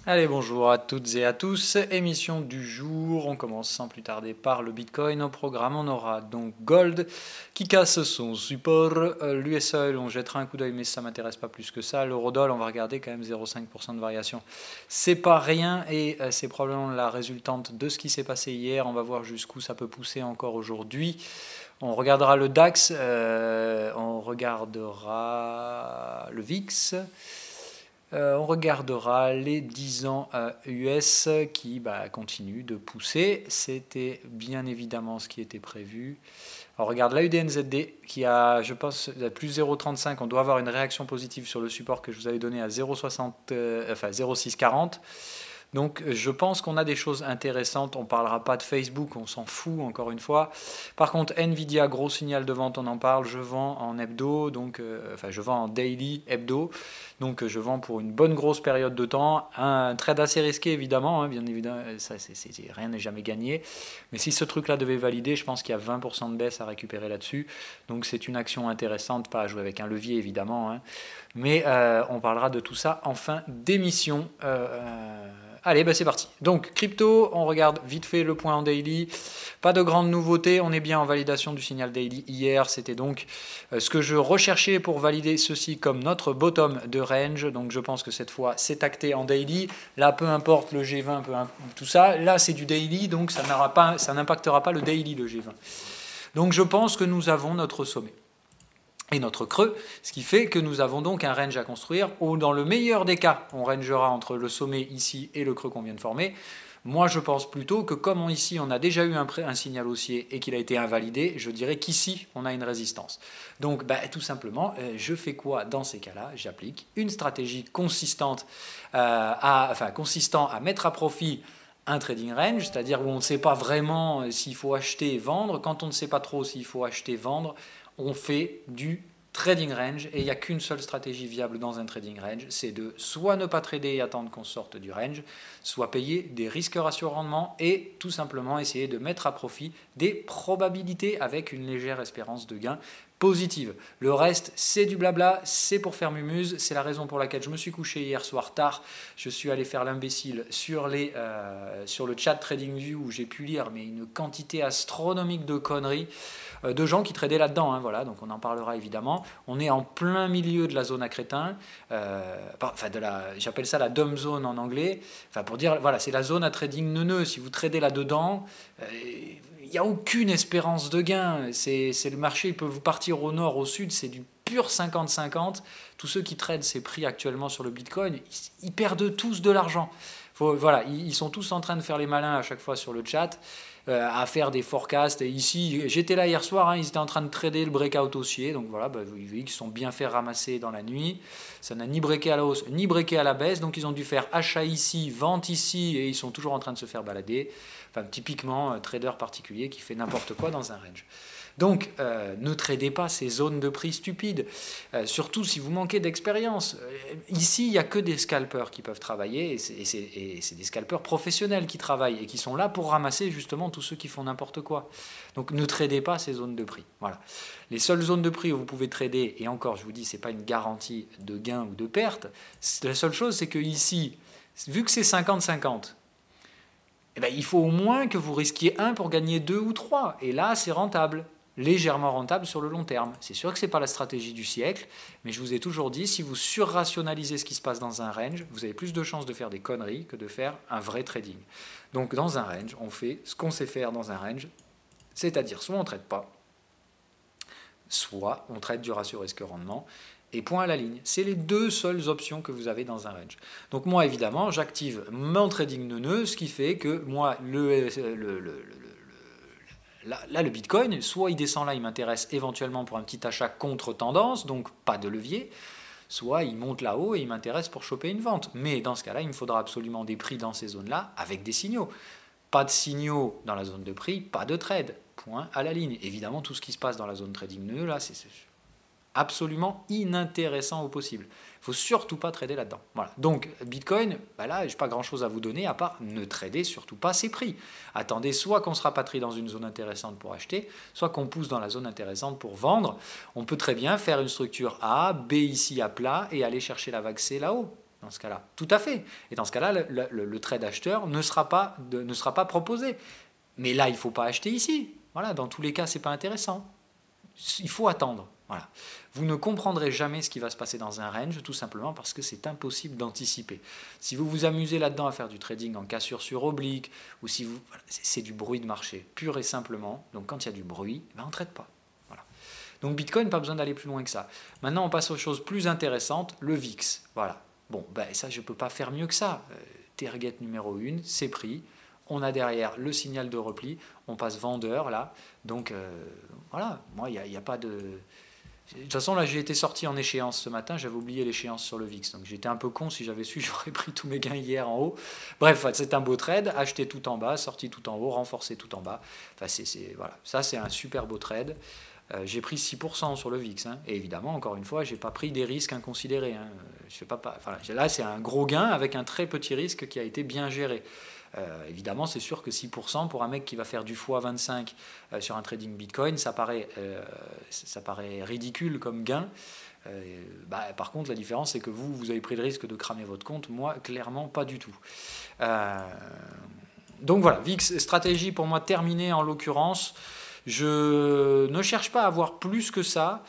Allez, bonjour à toutes et à tous. Émission du jour. On commence sans plus tarder par le Bitcoin. Au programme, on aura donc Gold qui casse son support. L'US Oil, on jettera un coup d'œil, mais ça ne m'intéresse pas plus que ça. L'Eurodoll, on va regarder quand même 0,5% de variation. C'est pas rien et c'est probablement la résultante de ce qui s'est passé hier. On va voir jusqu'où ça peut pousser encore aujourd'hui. On regardera le DAX, on regardera le VIX. On regardera les 10 ans US qui continuent de pousser. C'était bien évidemment ce qui était prévu. On regarde la UDNZD qui a, je pense, plus 0,35. On doit avoir une réaction positive sur le support que je vous avais donné à 0,60, enfin 0,640. Donc je pense qu'on a des choses intéressantes. On ne parlera pas de Facebook, on s'en fout encore une fois. Par contre, Nvidia, gros signal de vente, on en parle. Je vends en hebdo, donc, je vends en daily hebdo. Donc je vends pour une bonne grosse période de temps. Un trade assez risqué évidemment, hein, bien évidemment, ça, rien n'est jamais gagné. Mais si ce truc-là devait valider, je pense qu'il y a 20% de baisse à récupérer là-dessus. Donc c'est une action intéressante, pas à jouer avec un levier évidemment. Hein. Mais on parlera de tout ça en fin d'émission. Allez, c'est parti. Donc, crypto, on regarde vite fait le point en daily. Pas de grande nouveauté, on est bien en validation du signal daily hier. C'était donc ce que je recherchais pour valider ceci comme notre bottom de range. Donc, je pense que cette fois, c'est acté en daily. Là, peu importe le G20, tout ça. Là, c'est du daily, donc ça n'impactera pas le daily, le G20. Donc, je pense que nous avons notre sommet et notre creux, ce qui fait que nous avons donc un range à construire où dans le meilleur des cas, on rangera entre le sommet ici et le creux qu'on vient de former. Moi, je pense plutôt que comme ici, on a déjà eu un signal haussier et qu'il a été invalidé, je dirais qu'ici, on a une résistance. Donc, tout simplement, je fais quoi dans ces cas-là? J'applique une stratégie consistante, consistant à mettre à profit un trading range, c'est-à-dire où on ne sait pas vraiment s'il faut acheter et vendre. Quand on ne sait pas trop s'il faut acheter et vendre, on fait du trading range et il n'y a qu'une seule stratégie viable dans un trading range, c'est de soit ne pas trader et attendre qu'on sorte du range, soit payer des risques ratio rendement et tout simplement essayer de mettre à profit des probabilités avec une légère espérance de gain positive. Le reste, c'est du blabla, c'est pour faire mumuse, c'est la raison pour laquelle je me suis couché hier soir tard, je suis allé faire l'imbécile sur le chat TradingView où j'ai pu lire mais une quantité astronomique de conneries de gens qui tradaient là-dedans, hein, voilà, donc on en parlera évidemment. On est en plein milieu de la zone à crétin, j'appelle ça la dumb zone en anglais, pour dire, voilà, c'est la zone à trading neuneux, si vous tradez là-dedans, il n'y a aucune espérance de gain, c'est le marché, il peut vous partir au nord, au sud, c'est du pur 50-50. Tous ceux qui tradent ces prix actuellement sur le Bitcoin, ils perdent tous de l'argent. Voilà, ils sont tous en train de faire les malins à chaque fois sur le chat, à faire des forecasts. Et ici, j'étais là hier soir, hein, ils étaient en train de trader le breakout haussier. Donc voilà, vous voyez qu'ils sont bien fait ramasser dans la nuit. Ça n'a ni breaké à la hausse, ni breaké à la baisse. Donc ils ont dû faire achat ici, vente ici, et ils sont toujours en train de se faire balader. Typiquement, trader particulier qui fait n'importe quoi dans un range. Donc, ne tradez pas ces zones de prix stupides, surtout si vous manquez d'expérience. Ici, il n'y a que des scalpers qui peuvent travailler, et c'est des scalpers professionnels qui travaillent, et qui sont là pour ramasser justement tous ceux qui font n'importe quoi. Donc, ne tradez pas ces zones de prix. Voilà. Les seules zones de prix où vous pouvez trader, et encore, je vous dis, ce n'est pas une garantie de gain ou de perte, la seule chose, c'est que ici, vu que c'est 50-50, il faut au moins que vous risquiez 1 pour gagner 2 ou 3. Et là, c'est rentable, légèrement rentable sur le long terme. C'est sûr que ce n'est pas la stratégie du siècle, mais je vous ai toujours dit, si vous surrationalisez ce qui se passe dans un range, vous avez plus de chances de faire des conneries que de faire un vrai trading. Donc dans un range, on fait ce qu'on sait faire dans un range, c'est-à-dire soit on ne trade pas, soit on trade du ratio risque-rendement, et point à la ligne. C'est les deux seules options que vous avez dans un range. Donc moi, évidemment, j'active mon trading neuneux, ce qui fait que moi, là, le Bitcoin, soit il descend là, il m'intéresse éventuellement pour un petit achat contre tendance, donc pas de levier, soit il monte là-haut et il m'intéresse pour choper une vente. Mais dans ce cas-là, il me faudra absolument des prix dans ces zones-là avec des signaux. Pas de signaux dans la zone de prix, pas de trade. Point à la ligne. Évidemment, tout ce qui se passe dans la zone trading neuneux, là, c'est absolument inintéressant au possible. Il ne faut surtout pas trader là-dedans. Voilà. Donc, Bitcoin, là, je n'ai pas grand-chose à vous donner à part ne trader surtout pas ces prix. Attendez soit qu'on se rapatrie dans une zone intéressante pour acheter, soit qu'on pousse dans la zone intéressante pour vendre. On peut très bien faire une structure A, B ici à plat et aller chercher la vague C là-haut. dans ce cas-là. Tout à fait. Et dans ce cas-là, le trade acheteur ne sera pas proposé. Mais là, il ne faut pas acheter ici. Voilà, dans tous les cas, ce n'est pas intéressant. Il faut attendre. Voilà. Vous ne comprendrez jamais ce qui va se passer dans un range, tout simplement parce que c'est impossible d'anticiper. Si vous vous amusez là-dedans à faire du trading en cassure sur oblique, ou si vous, voilà, c'est du bruit de marché, pur et simplement. Donc quand il y a du bruit, ben on ne trade pas. Voilà. Donc Bitcoin, pas besoin d'aller plus loin que ça. Maintenant, on passe aux choses plus intéressantes, le VIX. Voilà. Bon, ben ça, je ne peux pas faire mieux que ça. Target numéro 1, c'est pris. On a derrière le signal de repli, on passe vendeur là, donc voilà, moi il n'y a pas de... De toute façon là j'ai été sorti en échéance ce matin, j'avais oublié l'échéance sur le VIX, donc j'étais un peu con, si j'avais su j'aurais pris tous mes gains hier en haut. Bref, c'est un beau trade, acheter tout en bas, sorti tout en haut, renforcer tout en bas, enfin voilà, ça c'est un super beau trade. J'ai pris 6% sur le VIX, hein. Et évidemment, encore une fois, je n'ai pas pris des risques inconsidérés. Hein. Je fais pas, enfin, là, c'est un gros gain avec un très petit risque qui a été bien géré. Évidemment, c'est sûr que 6% pour un mec qui va faire du x25 sur un trading Bitcoin, ça paraît ridicule comme gain. Par contre, la différence, c'est que vous avez pris le risque de cramer votre compte. Moi, clairement, pas du tout. Donc voilà, VIX, stratégie pour moi terminée en l'occurrence. Je ne cherche pas à avoir plus que ça,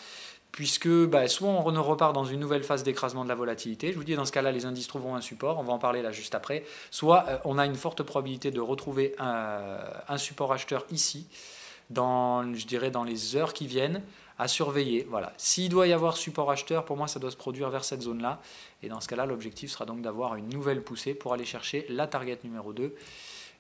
puisque soit on ne repart dans une nouvelle phase d'écrasement de la volatilité, je vous dis dans ce cas-là les indices trouveront un support, on va en parler là juste après, soit on a une forte probabilité de retrouver un support acheteur ici, je dirais dans les heures qui viennent, à surveiller. Voilà. S'il doit y avoir support acheteur, pour moi ça doit se produire vers cette zone-là, et dans ce cas-là l'objectif sera donc d'avoir une nouvelle poussée pour aller chercher la target numéro 2.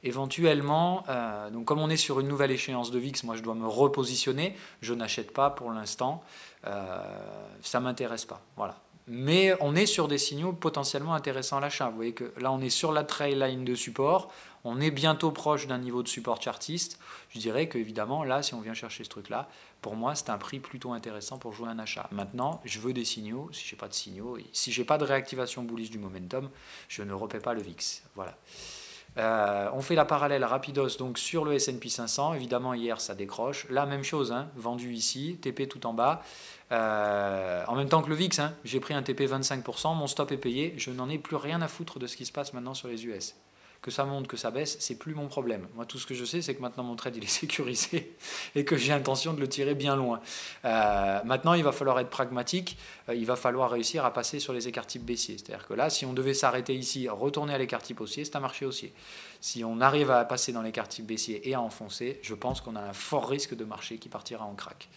Éventuellement, donc comme on est sur une nouvelle échéance de VIX, moi je dois me repositionner, je n'achète pas pour l'instant, ça ne m'intéresse pas. Voilà. Mais on est sur des signaux potentiellement intéressants à l'achat. Vous voyez que là on est sur la trail line de support, on est bientôt proche d'un niveau de support chartiste. Je dirais qu'évidemment là si on vient chercher ce truc là, pour moi c'est un prix plutôt intéressant pour jouer un achat. Maintenant je veux des signaux, si je n'ai pas de signaux, si je n'ai pas de réactivation bullish du momentum, je ne repaie pas le VIX. Voilà. On fait la parallèle rapidos donc sur le S&P 500, évidemment hier ça décroche, là même chose, hein, vendu ici, TP tout en bas, en même temps que le VIX, hein, j'ai pris un TP 25%, mon stop est payé, je n'en ai plus rien à foutre de ce qui se passe maintenant sur les US. Que ça monte, que ça baisse, c'est plus mon problème. Moi, tout ce que je sais, c'est que maintenant mon trade il est sécurisé et que j'ai intention de le tirer bien loin. Maintenant, il va falloir être pragmatique. Il va falloir réussir à passer sur les écarts type baissier. C'est-à-dire que là, si on devait s'arrêter ici, retourner à l'écart type haussier, c'est un marché haussier. Si on arrive à passer dans l'écart type baissier et à enfoncer, je pense qu'on a un fort risque de marché qui partira en crack.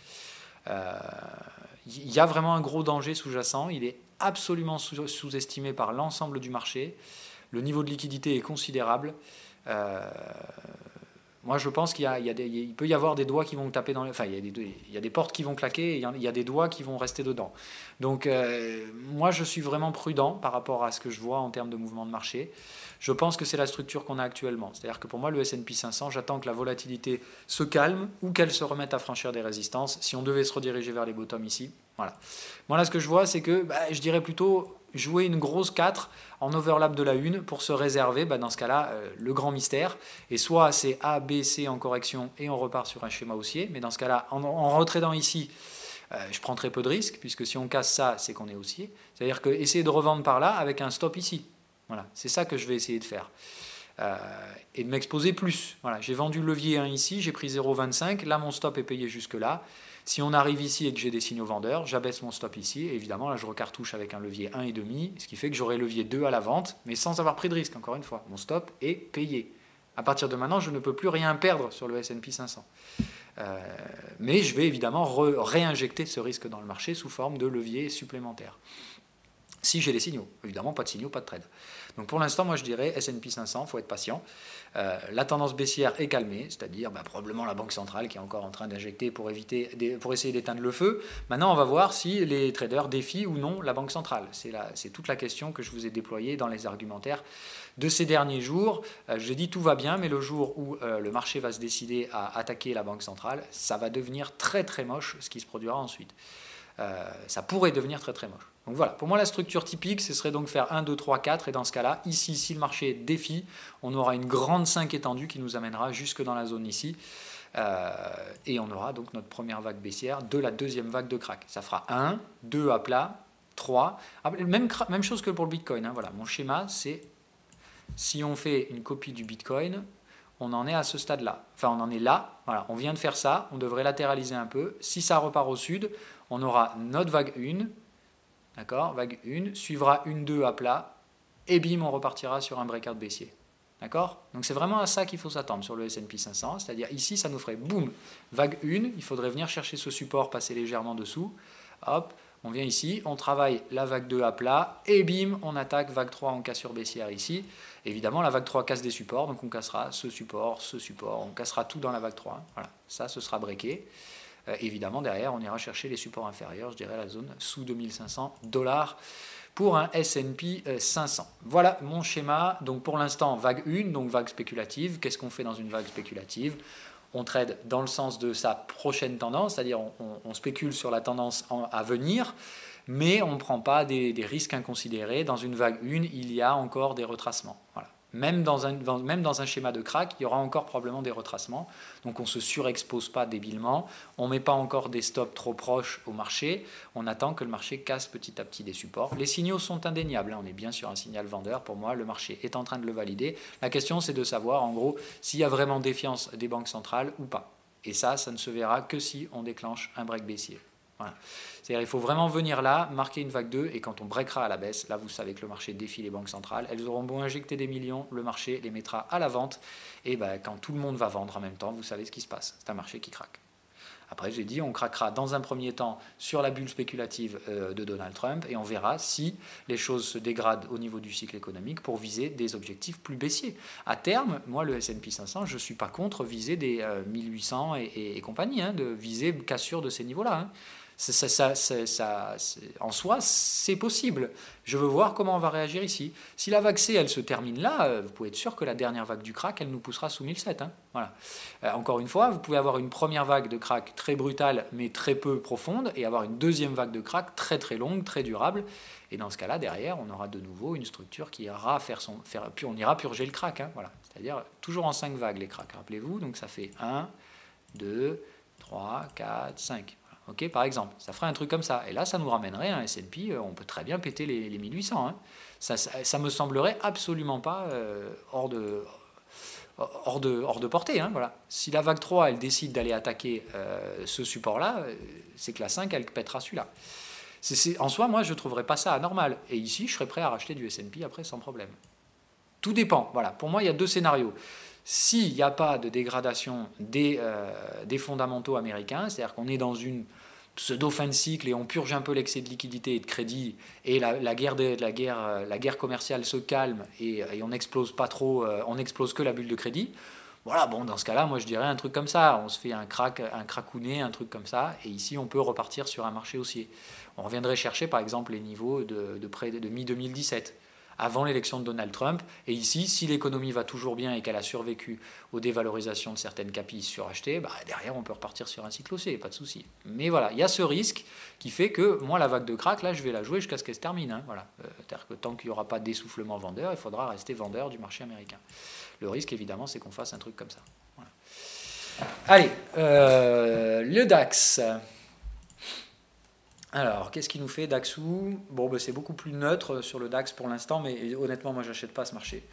Il y a vraiment un gros danger sous-jacent. Il est absolument sous-estimé par l'ensemble du marché. Le niveau de liquidité est considérable. Moi, je pense il peut y avoir des doigts qui vont taper dans... Enfin, il y a des portes qui vont claquer et il y a des doigts qui vont rester dedans. Donc, moi, je suis vraiment prudent par rapport à ce que je vois en termes de mouvement de marché. Je pense que c'est la structure qu'on a actuellement. C'est-à-dire que pour moi, le S&P 500, j'attends que la volatilité se calme ou qu'elle se remette à franchir des résistances. Si on devait se rediriger vers les bottoms ici, voilà. Moi, là, ce que je vois, c'est que je dirais plutôt jouer une grosse 4 en overlap de la 1 pour se réserver, dans ce cas-là, le grand mystère. Et soit c'est A, B, C en correction et on repart sur un schéma haussier. Mais dans ce cas-là, en retradant ici, je prends très peu de risques, puisque si on casse ça, c'est qu'on est haussier. C'est-à-dire que essayer de revendre par là avec un stop ici. Voilà, c'est ça que je vais essayer de faire. Et de m'exposer plus. Voilà, j'ai vendu le levier 1 ici, j'ai pris 0,25. Là, mon stop est payé jusque-là. Si on arrive ici et que j'ai des signaux vendeurs, j'abaisse mon stop ici. Et évidemment, là, je recartouche avec un levier 1,5, ce qui fait que j'aurai levier 2 à la vente, mais sans avoir pris de risque, encore une fois. Mon stop est payé. À partir de maintenant, je ne peux plus rien perdre sur le S&P 500. Mais je vais évidemment réinjecter ce risque dans le marché sous forme de levier supplémentaire. Si j'ai les signaux. Évidemment, pas de signaux, pas de trade. Donc pour l'instant, moi je dirais S&P 500, il faut être patient. La tendance baissière est calmée, c'est-à-dire probablement la Banque centrale qui est encore en train d'injecter pour essayer d'éteindre le feu. Maintenant, on va voir si les traders défient ou non la Banque centrale. C'est toute la question que je vous ai déployée dans les argumentaires de ces derniers jours. Je dis tout va bien, mais le jour où le marché va se décider à attaquer la Banque centrale, ça va devenir très très moche ce qui se produira ensuite. Ça pourrait devenir très très moche. Donc voilà, pour moi la structure typique, ce serait donc faire 1, 2, 3, 4, et dans ce cas-là, ici, si le marché défie, on aura une grande 5 étendue qui nous amènera jusque dans la zone ici, et on aura donc notre première vague baissière de la deuxième vague de crack. Ça fera 1, 2 à plat, 3. Même chose que pour le Bitcoin. Hein, voilà, mon schéma, c'est si on fait une copie du Bitcoin, on en est à ce stade-là. Enfin, on en est là. Voilà, on vient de faire ça. On devrait latéraliser un peu. Si ça repart au sud, on aura notre vague 1. D'accord, vague 1. Suivra une 2 à plat. Et bim, on repartira sur un breakout baissier. D'accord? Donc c'est vraiment à ça qu'il faut s'attendre sur le S&P 500. C'est-à-dire ici, ça nous ferait boum, vague 1. Il faudrait venir chercher ce support, passer légèrement dessous. Hop, on vient ici, on travaille la vague 2 à plat. Et bim, on attaque vague 3 en cassure baissière ici. Évidemment, la vague 3 casse des supports. Donc on cassera ce support. On cassera tout dans la vague 3. Voilà, ça, ce sera breaké. Évidemment, derrière, on ira chercher les supports inférieurs. Je dirais la zone sous 2500 $ pour un S&P 500. Voilà mon schéma. Donc pour l'instant, vague 1, donc vague spéculative. Qu'est-ce qu'on fait dans une vague spéculative? On trade dans le sens de sa prochaine tendance, c'est-à-dire on spécule sur la tendance à venir, mais on ne prend pas des risques inconsidérés. Dans une vague 1, il y a encore des retracements. Voilà. Même dans un schéma de crack, il y aura encore probablement des retracements. Donc on ne se surexpose pas débilement, on ne met pas encore des stops trop proches au marché, on attend que le marché casse petit à petit des supports. Les signaux sont indéniables, on est bien sur un signal vendeur, pour moi le marché est en train de le valider. La question c'est de savoir en gros s'il y a vraiment défiance des banques centrales ou pas. Et ça ne se verra que si on déclenche un break baissier. Voilà. C'est-à-dire il faut vraiment venir là, marquer une vague 2, et quand on breakera à la baisse, là vous savez que le marché défie les banques centrales, elles auront beau injecter des millions, le marché les mettra à la vente, et quand tout le monde va vendre en même temps, vous savez ce qui se passe, c'est un marché qui craque. Après j'ai dit, on craquera dans un premier temps sur la bulle spéculative de Donald Trump, et on verra si les choses se dégradent au niveau du cycle économique pour viser des objectifs plus baissiers. À terme, moi le S&P 500, je ne suis pas contre viser des 1800 et compagnie, hein, de viser cassure de ces niveaux-là. Hein. En soi, c'est possible. Je veux voir comment on va réagir ici. Si la vague C, elle se termine là, vous pouvez être sûr que la dernière vague du crack, elle nous poussera sous 1007. Hein. Voilà. Encore une fois, vous pouvez avoir une première vague de crack très brutale, mais très peu profonde, et avoir une deuxième vague de crack très très longue, très durable. Et dans ce cas-là, derrière, on aura de nouveau une structure qui ira puis on ira purger le crack. Hein. Voilà. C'est-à-dire toujours en 5 vagues les cracks, rappelez-vous. Donc ça fait 1, 2, 3, 4, 5. Okay, par exemple, ça ferait un truc comme ça. Et là, ça nous ramènerait un S&P, on peut très bien péter les 1800. Hein. Ça me semblerait absolument pas hors de portée. Hein, voilà. Si la vague 3, elle décide d'aller attaquer ce support-là, c'est que la 5, elle pètera celui-là. En soi, moi, je ne trouverais pas ça anormal. Et ici, je serais prêt à racheter du S&P après sans problème. Tout dépend. Voilà. Pour moi, il y a 2 scénarios. S'il n'y a pas de dégradation des fondamentaux américains, c'est-à-dire qu'on est dans une pseudo-fin de cycle et on purge un peu l'excès de liquidité et de crédit, et la guerre commerciale se calme et on n'explose pas trop, on n'explose que la bulle de crédit, voilà, bon, dans ce cas-là, moi je dirais un truc comme ça, on se fait un cracounet, un truc comme ça, et ici on peut repartir sur un marché haussier. On reviendrait chercher par exemple les niveaux de mi-2017. Avant l'élection de Donald Trump. Et ici, si l'économie va toujours bien et qu'elle a survécu aux dévalorisations de certaines capilles surachetées, derrière, on peut repartir sur un cycle haussier, pas de souci. Mais voilà, il y a ce risque qui fait que moi, la vague de crack, là, je vais la jouer jusqu'à ce qu'elle se termine. Hein, voilà. C'est-à-dire que tant qu'il n'y aura pas d'essoufflement vendeur, il faudra rester vendeur du marché américain. Le risque, évidemment, c'est qu'on fasse un truc comme ça. Voilà. Allez, le DAX. Alors, qu'est-ce qui nous fait Daxou? Bon, c'est beaucoup plus neutre sur le DAX pour l'instant, mais honnêtement, moi, j'achète pas ce marché.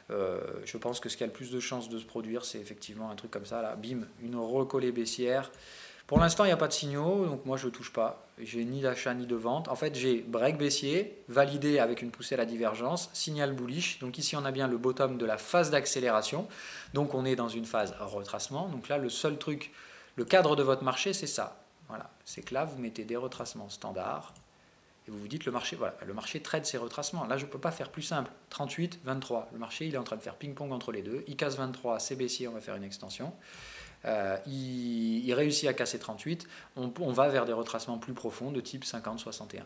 Je pense que ce qui a le plus de chances de se produire, c'est effectivement un truc comme ça, là, bim, une recollée baissière. Pour l'instant, il n'y a pas de signaux, donc moi, je ne touche pas. J'ai ni d'achat ni de vente. En fait, j'ai break baissier, validé avec une poussée à la divergence, signal bullish. Donc ici, on a bien le bottom de la phase d'accélération. Donc, on est dans une phase retracement. Donc là, le seul truc, le cadre de votre marché, c'est ça. Voilà, c'est que là, vous mettez des retracements standards et vous vous dites, le marché trade ces retracements. Là, je ne peux pas faire plus simple. 38, 23. Le marché, il est en train de faire ping-pong entre les deux. Il casse 23, c'est baissier, on va faire une extension. Il réussit à casser 38. On va vers des retracements plus profonds de type 50, 61.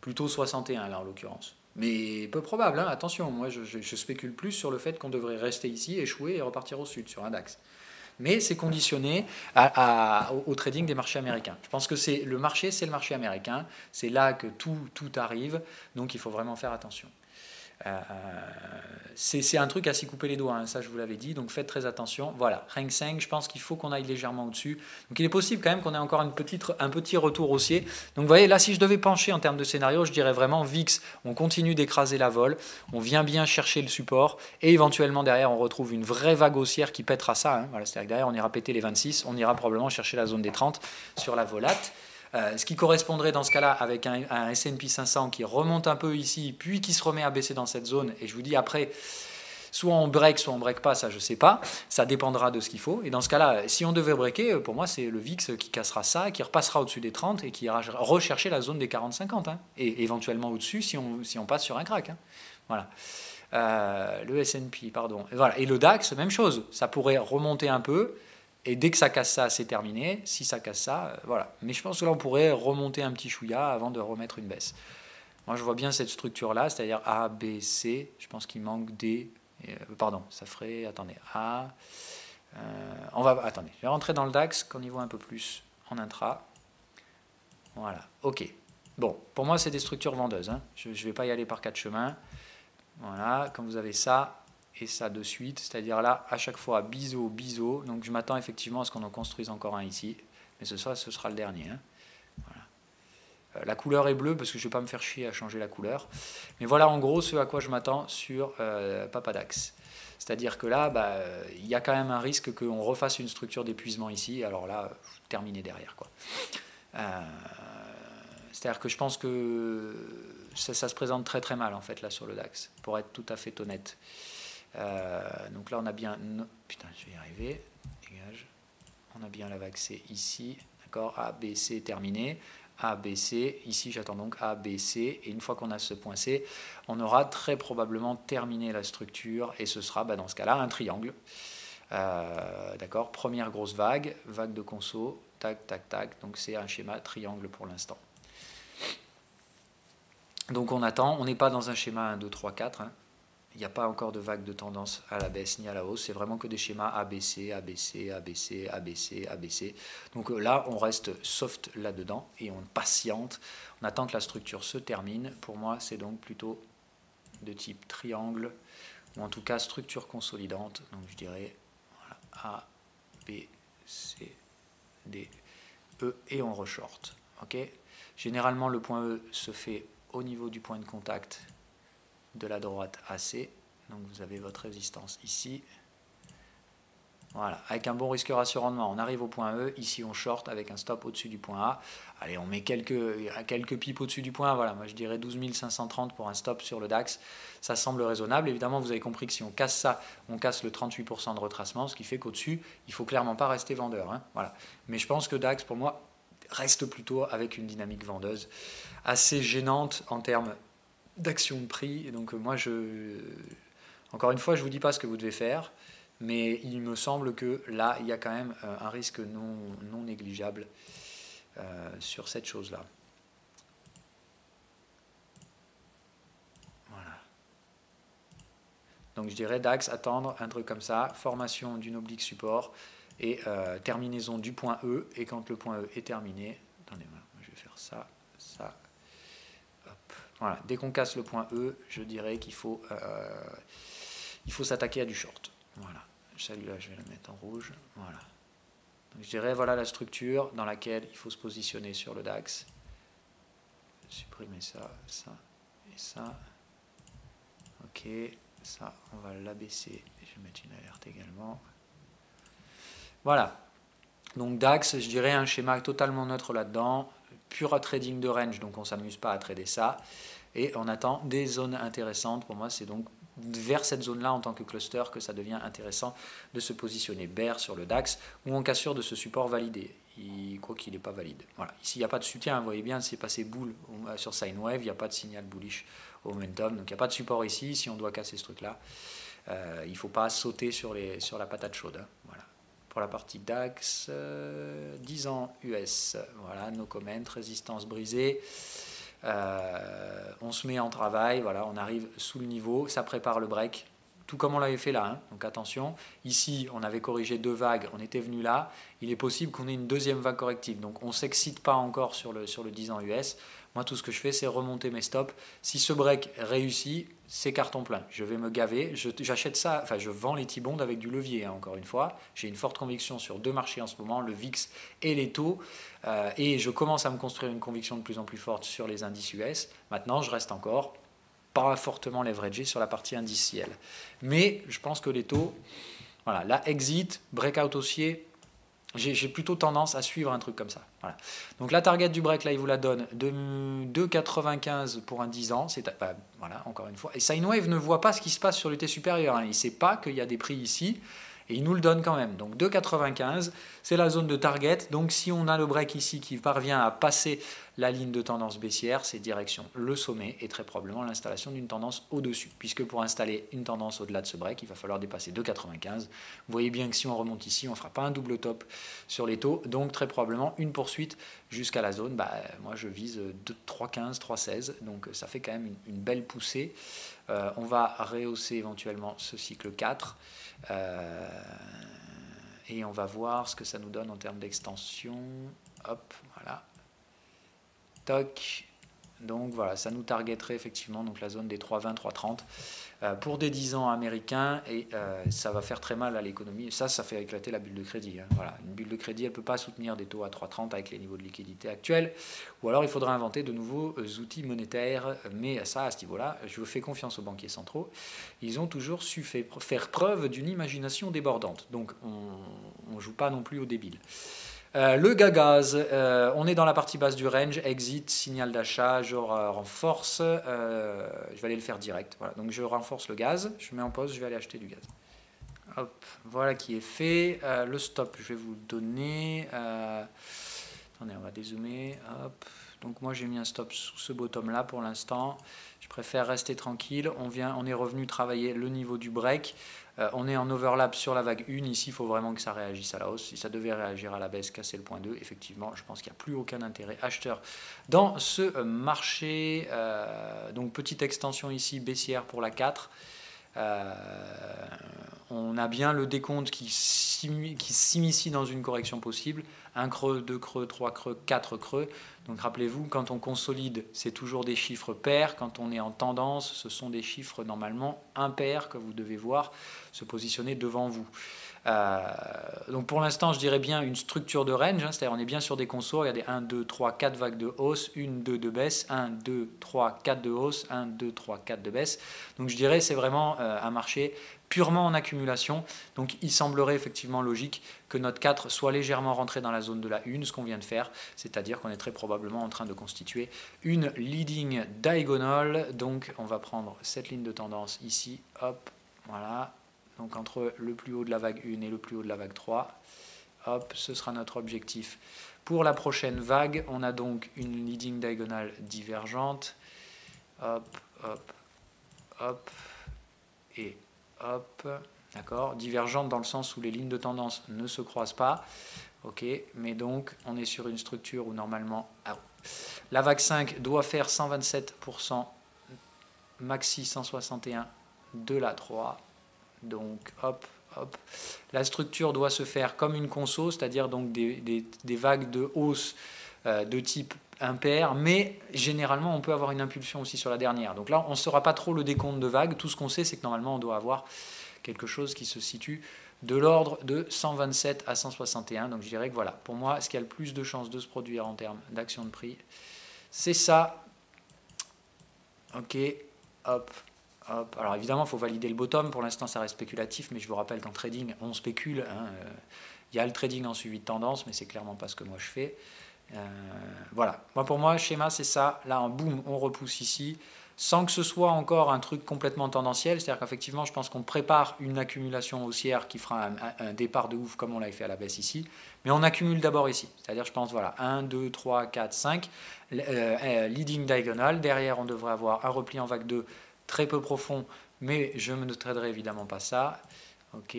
Plutôt 61, là, en l'occurrence. Mais peu probable, hein, attention. Moi, je spécule plus sur le fait qu'on devrait rester ici, échouer et repartir au sud sur un DAX. Mais c'est conditionné au trading des marchés américains. Je pense que c'est le marché américain. C'est là que tout arrive. Donc, il faut vraiment faire attention. c'est un truc à s'y couper les doigts, hein, ça je vous l'avais dit, donc faites très attention. Voilà, Hang Seng, je pense qu'il faut qu'on aille légèrement au-dessus. Donc il est possible quand même qu'on ait encore un petit retour haussier. Donc vous voyez, là si je devais pencher en termes de scénario, je dirais vraiment VIX, on continue d'écraser la vol, on vient bien chercher le support, et éventuellement derrière on retrouve une vraie vague haussière qui pètera ça. Hein. Voilà, c'est-à-dire que derrière on ira péter les 26, on ira probablement chercher la zone des 30 sur la volate. Ce qui correspondrait dans ce cas-là avec un S&P 500 qui remonte un peu ici, puis qui se remet à baisser dans cette zone. Et je vous dis après, soit on break pas, ça je sais pas. Ça dépendra de ce qu'il faut. Et dans ce cas-là, si on devait breaker, pour moi c'est le VIX qui cassera ça, qui repassera au-dessus des 30 et qui ira rechercher la zone des 40-50. Hein, et éventuellement au-dessus si on passe sur un crack. Hein. Voilà. Le S&P, pardon. Et, voilà. Et le DAX, même chose. Ça pourrait remonter un peu. Et dès que ça casse ça, c'est terminé. Si ça casse ça, voilà. Mais je pense que là, on pourrait remonter un petit chouïa avant de remettre une baisse. Moi, je vois bien cette structure-là, c'est-à-dire A, B, C. Je pense qu'il manque D. Pardon, ça ferait... Attendez, A... attendez, je vais rentrer dans le DAX, qu'on y voit un peu plus en intra. Voilà, ok. Bon, pour moi, c'est des structures vendeuses. Hein. Je ne vais pas y aller par 4 chemins. Voilà, quand vous avez ça... et ça de suite, c'est-à-dire là, à chaque fois, biseau, biseau. Donc je m'attends effectivement à ce qu'on en construise encore un ici, mais ce sera le dernier. Hein. Voilà. La couleur est bleue parce que je ne vais pas me faire chier à changer la couleur. Mais voilà en gros ce à quoi je m'attends sur Papadax. C'est-à-dire que là, il y a quand même un risque qu'on refasse une structure d'épuisement ici, alors là, terminé derrière. C'est-à-dire que je pense que ça se présente très très mal en fait là sur le DAX, pour être tout à fait honnête. Donc là on a bien putain je vais y arriver, dégage. On a bien la vague C ici, d'accord, A, B, C terminé, A, B, C, ici j'attends donc A, B, C, et une fois qu'on a ce point C, on aura très probablement terminé la structure, et ce sera dans ce cas là un triangle, d'accord, première grosse vague, vague de conso, tac, tac, tac, donc c'est un schéma triangle pour l'instant. Donc on attend, on n'est pas dans un schéma 1, 2, 3, 4, hein. Il n'y a pas encore de vague de tendance à la baisse ni à la hausse, c'est vraiment que des schémas ABC, ABC, ABC, ABC, ABC. Donc là, on reste soft là-dedans et on patiente, on attend que la structure se termine. Pour moi, c'est donc plutôt de type triangle, ou en tout cas structure consolidante. Donc je dirais voilà, A, B, C, D, E, et on reshort. Okay. Généralement, le point E se fait au niveau du point de contact de la droite AC, donc vous avez votre résistance ici, voilà, avec un bon risque ratio rendement, on arrive au point E, ici on short avec un stop au-dessus du point A, allez on met quelques pips au-dessus du point A, voilà, moi je dirais 12 530 pour un stop sur le DAX, ça semble raisonnable, évidemment vous avez compris que si on casse ça, on casse le 38% de retracement, ce qui fait qu'au-dessus, il ne faut clairement pas rester vendeur, hein, voilà. Mais je pense que DAX pour moi reste plutôt avec une dynamique vendeuse, assez gênante en termes d'action de prix, et donc moi encore une fois je vous dis pas ce que vous devez faire, mais il me semble que là il y a quand même un risque non négligeable sur cette chose là. Voilà, donc je dirais DAX, attendre un truc comme ça, formation d'une oblique support et terminaison du point E, et quand le point E est terminé, attendez, je vais faire ça. Voilà, dès qu'on casse le point E, je dirais qu'il faut s'attaquer à du short. Voilà, celui-là, je vais le mettre en rouge. Voilà. Donc, je dirais, voilà la structure dans laquelle il faut se positionner sur le DAX. Supprimer ça, ça et ça. Ok, ça, on va l'abaisser. Je vais mettre une alerte également. Voilà. Donc DAX, je dirais un schéma totalement neutre là-dedans. Pur trading de range, donc on ne s'amuse pas à trader ça, et on attend des zones intéressantes. Pour moi, c'est donc vers cette zone-là en tant que cluster que ça devient intéressant de se positionner bear sur le DAX, ou en cassure de ce support validé. Il croit qu'il n'est pas valide. Voilà. Ici, il n'y a pas de soutien, vous voyez bien, c'est passé boule sur sine wave, il n'y a pas de signal bullish au momentum, donc il n'y a pas de support ici. Si on doit casser ce truc-là, il ne faut pas sauter sur la patate chaude. Hein. Voilà. Pour la partie DAX, 10 ans US, voilà, no comment, résistance brisée, on se met en travail, voilà, on arrive sous le niveau, ça prépare le break, tout comme on l'avait fait là, hein, donc attention, ici on avait corrigé 2 vagues, on était venu là, il est possible qu'on ait une deuxième vague corrective, donc on ne s'excite pas encore sur le 10 ans US, Moi, tout ce que je fais, c'est remonter mes stops. Si ce break réussit, c'est carton plein. Je vais me gaver. J'achète ça, enfin, je vends les T-bonds avec du levier, hein, encore une fois. J'ai une forte conviction sur deux marchés en ce moment, le VIX et les taux. Et je commence à me construire une conviction de plus en plus forte sur les indices US. Maintenant, je reste encore pas fortement leveragé sur la partie indicielle. Mais je pense que les taux, voilà, là, exit, breakout haussier, j'ai plutôt tendance à suivre un truc comme ça. Voilà. Donc la target du break, là, il vous la donne de 2,95 pour un 10 ans. Voilà, encore une fois. Et Sinewave ne voit pas ce qui se passe sur l'UT supérieur. Hein. Il ne sait pas qu'il y a des prix ici. Et il nous le donne quand même. Donc 2,95, c'est la zone de target. Donc si on a le break ici qui parvient à passer la ligne de tendance baissière, c'est direction le sommet et très probablement l'installation d'une tendance au-dessus. Puisque pour installer une tendance au-delà de ce break, il va falloir dépasser 2,95. Vous voyez bien que si on remonte ici, on ne fera pas un double top sur les taux. Donc très probablement une poursuite jusqu'à la zone. Moi je vise 3,15, 3,16. Donc ça fait quand même une belle poussée. On va rehausser éventuellement ce cycle 4. Et on va voir ce que ça nous donne en termes d'extension. Hop, voilà. Toc. Donc voilà, ça nous targeterait effectivement donc la zone des 3,20, 3,30 pour des 10 ans américains et ça va faire très mal à l'économie. Et ça fait éclater la bulle de crédit. Hein. Voilà. Une bulle de crédit, elle ne peut pas soutenir des taux à 3,30 avec les niveaux de liquidité actuels. Ou alors il faudra inventer de nouveaux outils monétaires. Mais ça, à ce niveau-là, je fais confiance aux banquiers centraux. Ils ont toujours su faire preuve d'une imagination débordante. Donc on ne joue pas non plus au débile. Le gaz, on est dans la partie basse du range, exit, signal d'achat, je renforce, je vais aller le faire direct, voilà. Donc je renforce le gaz, je mets en pause, je vais aller acheter du gaz. Hop, voilà qui est fait, le stop je vais vous le donner, attendez on va dézoomer, hop. Donc moi j'ai mis un stop sous ce bottom là pour l'instant, je préfère rester tranquille, on est revenu travailler le niveau du break. On est en overlap sur la vague 1, ici il faut vraiment que ça réagisse à la hausse, si ça devait réagir à la baisse, casser le point 2, effectivement je pense qu'il n'y a plus aucun intérêt acheteur dans ce marché, donc petite extension ici baissière pour la 4, on a bien le décompte qui s'immisce dans une correction possible, un creux, deux creux, trois creux, quatre creux. Donc rappelez-vous, quand on consolide, c'est toujours des chiffres pairs. Quand on est en tendance, ce sont des chiffres normalement impairs que vous devez voir se positionner devant vous. Donc pour l'instant, je dirais bien une structure de range, hein, c'est-à-dire on est bien sur des consos, regardez 1, 2, 3, 4 vagues de hausse, 1, 2 de baisse, 1, 2, 3, 4 de hausse, 1, 2, 3, 4 de baisse. Donc je dirais c'est vraiment un marché purement en accumulation. Donc il semblerait effectivement logique que notre 4 soit légèrement rentré dans la zone de la 1, ce qu'on vient de faire, c'est-à-dire qu'on est très probablement en train de constituer une leading diagonal. Donc on va prendre cette ligne de tendance ici, hop, voilà. Donc entre le plus haut de la vague 1 et le plus haut de la vague 3, hop, ce sera notre objectif. Pour la prochaine vague, on a donc une leading diagonale divergente, hop, hop, hop, et hop, d'accord, divergente dans le sens où les lignes de tendance ne se croisent pas, ok, mais donc on est sur une structure où normalement, la vague 5 doit faire 127%, maxi 161 de la 3, donc hop, hop. La structure doit se faire comme une conso, c'est-à-dire donc des vagues de hausse de type impair, mais généralement on peut avoir une impulsion aussi sur la dernière. Donc là on ne saura pas trop le décompte de vagues, tout ce qu'on sait c'est que normalement on doit avoir quelque chose qui se situe de l'ordre de 127 à 161. Donc je dirais que voilà, pour moi ce qui a le plus de chances de se produire en termes d'action de prix, c'est ça. Ok, hop. Hop. Alors évidemment, il faut valider le bottom. Pour l'instant, ça reste spéculatif, mais je vous rappelle qu'en trading, on spécule. Hein. Il y a le trading en suivi de tendance, mais c'est clairement pas ce que moi je fais. Voilà. Pour moi, le schéma, c'est ça. Là, en boom, on repousse ici, sans que ce soit encore un truc complètement tendanciel. C'est-à-dire qu'effectivement, je pense qu'on prépare une accumulation haussière qui fera un départ de ouf, comme on l'avait fait à la baisse ici. Mais on accumule d'abord ici. C'est-à-dire, je pense, voilà, 1, 2, 3, 4, 5. Leading diagonal. Derrière, on devrait avoir un repli en vague 2 très peu profond, mais je ne traderai évidemment pas ça. Ok,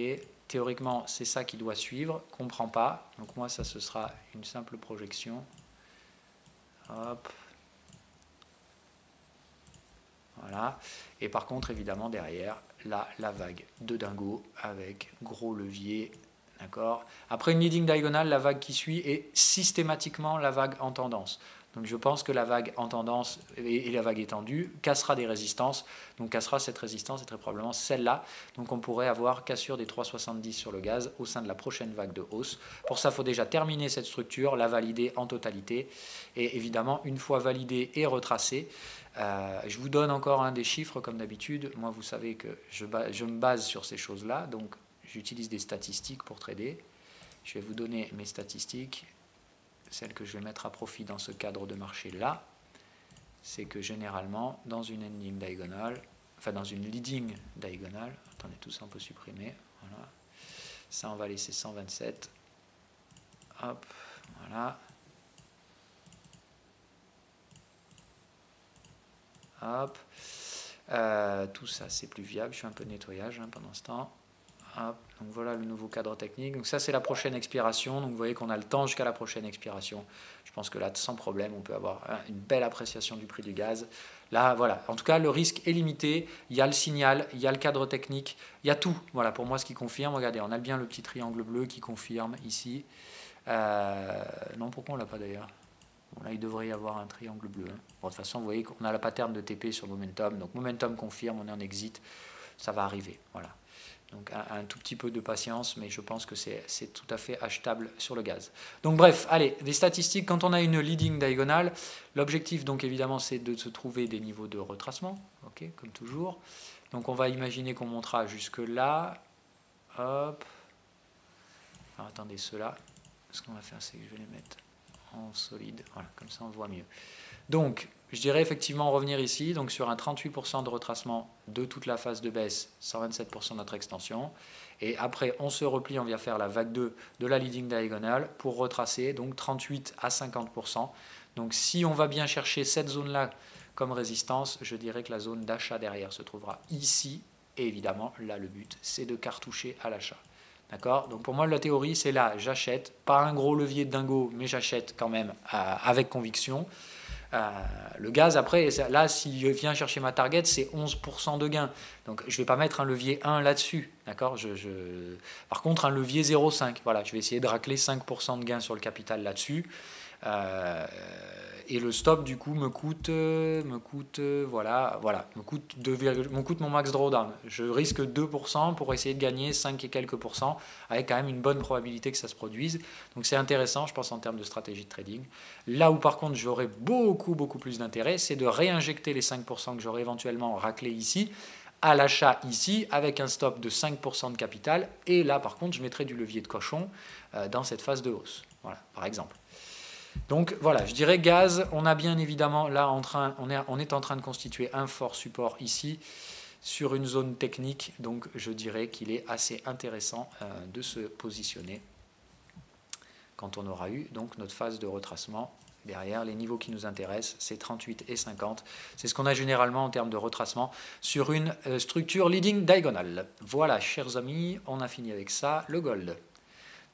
théoriquement, c'est ça qui doit suivre. Comprends pas. Donc moi, ça, ce sera une simple projection. Hop. Voilà. Et par contre, évidemment, derrière, là, la vague de dingo avec gros levier. D'accord. Après une leading diagonale, la vague qui suit est systématiquement la vague en tendance. Donc je pense que la vague en tendance et la vague étendue cassera des résistances, donc cassera cette résistance et très probablement celle-là. Donc on pourrait avoir cassure des 3,70 sur le gaz au sein de la prochaine vague de hausse. Pour ça, il faut déjà terminer cette structure, la valider en totalité. Et évidemment, une fois validée et retracée, je vous donne encore des chiffres comme d'habitude. Moi, vous savez que je me base sur ces choses-là, donc j'utilise des statistiques pour trader. Je vais vous donner mes statistiques. Celle que je vais mettre à profit dans ce cadre de marché là, c'est que généralement dans une ending diagonale, enfin dans une leading diagonale, attendez, tout ça on peut supprimer, voilà, ça on va laisser 127, hop, voilà, hop, tout ça c'est plus viable, je fais un peu de nettoyage pendant ce temps. Hop, donc voilà le nouveau cadre technique. Donc ça c'est la prochaine expiration. Donc vous voyez qu'on a le temps jusqu'à la prochaine expiration. Je pense que là sans problème on peut avoir une belle appréciation du prix du gaz. Là voilà, en tout cas le risque est limité. Il y a le signal, il y a le cadre technique, il y a tout. Voilà pour moi ce qui confirme. Regardez, on a bien le petit triangle bleu qui confirme ici. Non, pourquoi on l'a pas d'ailleurs? Bon, là il devrait y avoir un triangle bleu. Bon, de toute façon vous voyez qu'on a la pattern de TP sur momentum. Donc momentum confirme, on est en exit. Ça va arriver. Voilà. Donc un tout petit peu de patience, mais je pense que c'est tout à fait achetable sur le gaz. Donc bref, allez, des statistiques. Quand on a une leading diagonale, l'objectif donc évidemment c'est de se trouver des niveaux de retracement, ok, comme toujours. Donc on va imaginer qu'on montera jusque là. Hop. Alors attendez, ceux-là, ce qu'on va faire c'est que je vais les mettre en solide. Voilà, comme ça on voit mieux. Donc, je dirais effectivement revenir ici, donc sur un 38% de retracement de toute la phase de baisse, 127% de notre extension. Et après, on se replie, on vient faire la vague 2 de la leading diagonale pour retracer, donc 38 à 50%. Donc, si on va bien chercher cette zone-là comme résistance, je dirais que la zone d'achat derrière se trouvera ici. Et évidemment, là, le but, c'est de cartoucher à l'achat. D'accord? Donc pour moi, la théorie, c'est là, j'achète. Pas un gros levier de dingo, mais j'achète quand même avec conviction. Le gaz, après, là, si je viens chercher ma target, c'est 11% de gain. Donc, je ne vais pas mettre un levier 1 là-dessus. D'accord. Par contre, un levier 0,5. Voilà, je vais essayer de racler 5% de gain sur le capital là-dessus. Et le stop, du coup, me coûte mon max drawdown. Je risque 2% pour essayer de gagner 5 et quelques pourcents, avec quand même une bonne probabilité que ça se produise. Donc c'est intéressant, je pense, en termes de stratégie de trading. Là où, par contre, j'aurais beaucoup plus d'intérêt, c'est de réinjecter les 5% que j'aurais éventuellement raclés ici, à l'achat ici, avec un stop de 5% de capital. Et là, par contre, je mettrai du levier de cochon dans cette phase de hausse. Voilà, par exemple. Donc voilà, je dirais gaz, on a bien évidemment là on est en train de constituer un fort support ici sur une zone technique, donc je dirais qu'il est assez intéressant de se positionner quand on aura eu donc notre phase de retracement. Derrière, les niveaux qui nous intéressent, c'est 38 et 50. C'est ce qu'on a généralement en termes de retracement sur une structure leading diagonale. Voilà, chers amis, on a fini avec ça. Le gold.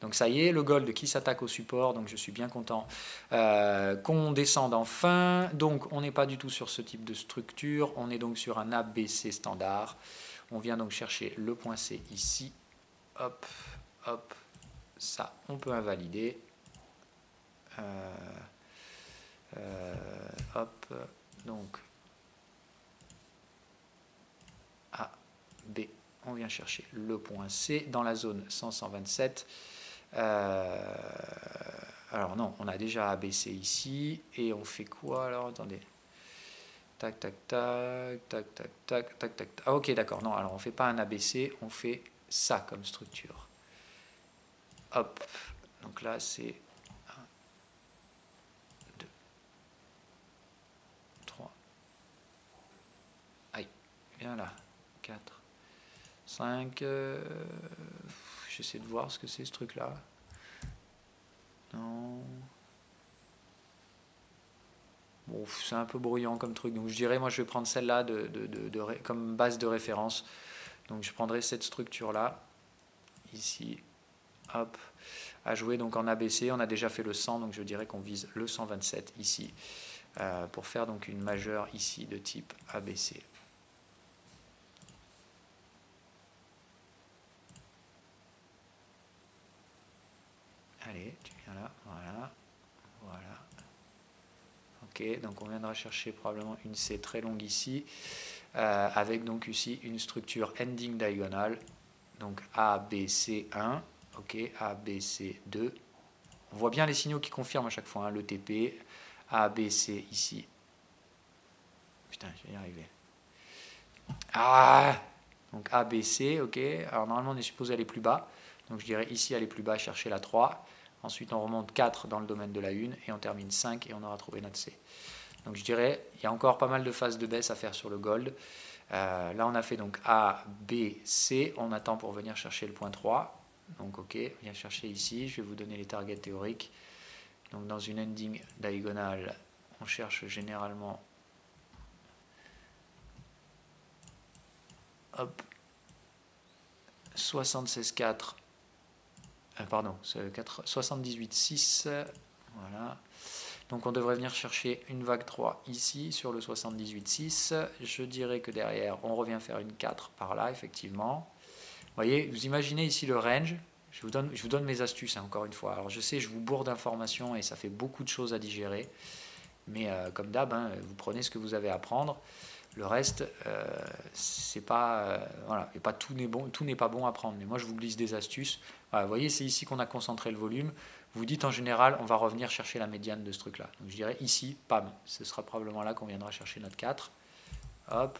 Donc ça y est, le gold qui s'attaque au support, donc je suis bien content qu'on descende enfin. Donc on n'est pas du tout sur ce type de structure, on est donc sur un ABC standard. On vient donc chercher le point C ici. Hop, hop, ça on peut invalider. Hop, donc A, B, on vient chercher le point C dans la zone 127. Alors non, on a déjà ABC ici, et on fait quoi alors? Attendez. Tac, tac, tac, tac, tac, tac, tac, tac. Ah ok, d'accord, non, alors on ne fait pas un ABC, on fait ça comme structure. Hop, donc là c'est 1, 2, 3, aïe, bien là, 4, 5, j'essaie de voir ce que c'est ce truc-là. Non. Bon, c'est un peu bruyant comme truc, donc je dirais, moi je vais prendre celle-là comme base de référence. Donc je prendrai cette structure-là, ici, hop, à jouer donc en ABC. On a déjà fait le 100, donc je dirais qu'on vise le 127 ici, pour faire donc une majeure ici de type ABC. Allez, tu viens là, voilà, voilà. Ok, donc on viendra chercher probablement une C très longue ici, avec donc ici une structure ending diagonale, donc A, B, C, 1, ok, A, B, C, 2. On voit bien les signaux qui confirment à chaque fois, hein, le TP, A, B, C ici. Putain, je vais y arriver. Ah! Donc A, B, C, ok. Alors normalement on est supposé aller plus bas. Donc je dirais ici aller plus bas, chercher la 3. Ensuite on remonte 4 dans le domaine de la 1 et on termine 5 et on aura trouvé notre C. Donc je dirais, il y a encore pas mal de phases de baisse à faire sur le gold. Là on a fait donc A, B, C. On attend pour venir chercher le point 3. Donc ok, on vient chercher ici. Je vais vous donner les targets théoriques. Donc dans une ending diagonale, on cherche généralement... Hop, 76,4, pardon, 78,6, voilà. Donc on devrait venir chercher une vague 3 ici sur le 78,6. Je dirais que derrière, on revient faire une 4 par là, effectivement. Vous voyez, vous imaginez ici le range. Je vous donne mes astuces, hein, encore une fois. Alors je sais, je vous bourre d'informations et ça fait beaucoup de choses à digérer. Mais comme d'hab, hein, vous prenez ce que vous avez à prendre. Le reste, c'est pas, voilà, et pas tout n'est pas bon à prendre. Mais moi, je vous glisse des astuces. Voilà, vous voyez, c'est ici qu'on a concentré le volume. Vous dites en général, on va revenir chercher la médiane de ce truc-là. Donc je dirais ici, pam, ce sera probablement là qu'on viendra chercher notre 4. Hop,